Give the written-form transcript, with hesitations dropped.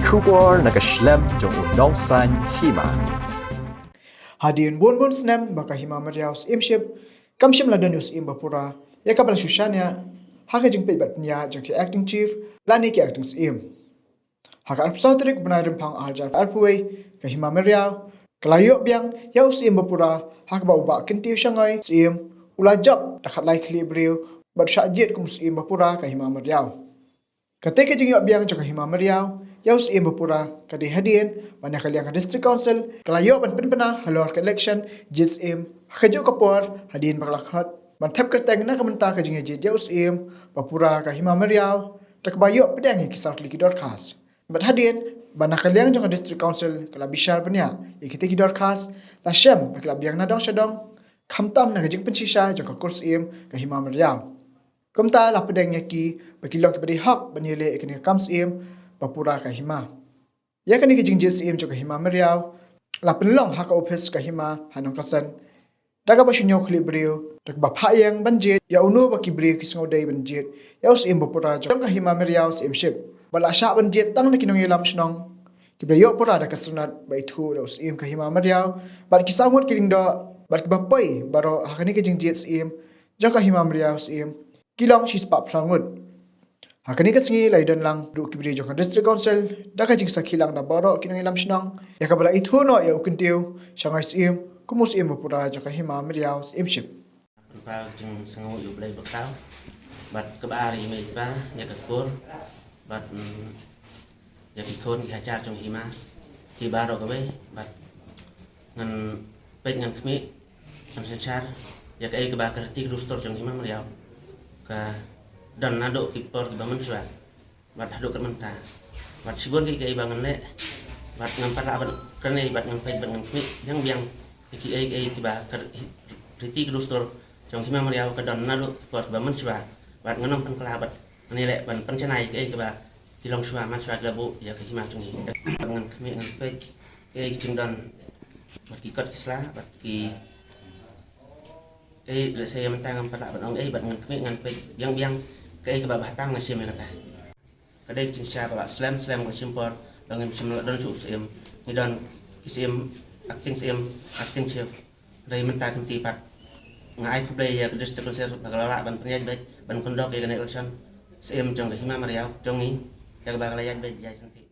kubor naka-Snem jong unongsan Hima. Hadien bon Snem baka Hima Myriaw Syiem kamshim ladan yus im Pura ya kabala shushanya haka jing peit batnya jong ki acting chief lani ki acting Syiem haka arpsatrik benarim pang arjar arpuwe ka Hima Myriaw kalayo biang ya Syiem Pura haka ba uba kinti shangai Syiem ulajab takat lai klibriu bat syajit kum Syiem Pura ka Hima Myriaw ketika jing biang jong ka Hima Myriaw ya Syiem Pura ka di Hadien banyak kaliang ka district council kalayo ban penpena halor ka election jit Syiem Kaju kapor Hadien baklakhat ban thep kerteng na kamenta ka jinge je Syiem Pura ka Hima Myriaw tak bayo pedang ki south likidor khas bat Hadien ban nakaliang jong district council kala bishar penya ikite kidor khas la Syiem bakla biang na dong shadong khamtam na jing pensisa jong ka kurs Syiem ka Hima Myriaw kamta la pedang ki bakilong ki badi hak banile ikene kam Syiem Pura ka Hima ya kani ki jing je Syiem jong ka Hima Myriaw la penlong hak office ka Hima hanong kasan daga ba shinyo klibriu dak ba phayang banjit ya unu ba kibriu kisngo dai banjit ya Syiem Pura jong ka Hima Myriaw Syiem ship bala sha banjit tang na kinong ilam shnong kibriu Pura da kasnat ba itu da Syiem ka Hima Myriaw bar kisamut kiring do bar ki bapai baro hakani ke jingjit Syiem jong ka Hima Myriaw Syiem kilong shispa phrangut hakani ka singi laidan lang du kibriu jong ka district council daga jing sakhilang da baro kinong ilam shnong ya ka bala itu no ya ukuntiu shangai Syiem kumus Syiem Pura jong ka Hima Myriaw Syiem ship ba jeng sangu yu play bakau bat ke bari me ba ya ke kur bat ya ki kon ki hajar jong Hima ki baro ke be bat ngan pet ngan khmi ngan sechar ya ke ba ke ti rustor jong Hima Myriaw ka dan nado ki por ki ba men swa bat hado ke menta bat sibon ki ba ngan le bat ngan para ban kane bat ngan pet bat ngan khmi yang biang ki ba ke ti rustor trong Hima Myriaw ka don na lu pot ba man swa bat nganom pan kala bat ni le ban pan chanai ke ba ki long swa man swa la bu ya ka Hima chung hi ngan khme ngan pe ke chung don bat ki kot kisla bat ki le se man tang pan bat ong bat ngan khme ngan pe yang biang ke ba tang na Syiem ta ka dei chung sha ba slam ko simpor bangin sim don su Syiem ni don ki Syiem acting chef dei man ta kan ti pat ngai ku play ya district council bagala ban penya ban kondok ya election Syiem jong ka Hima Myriaw jong ni ya bagala ya be ya santi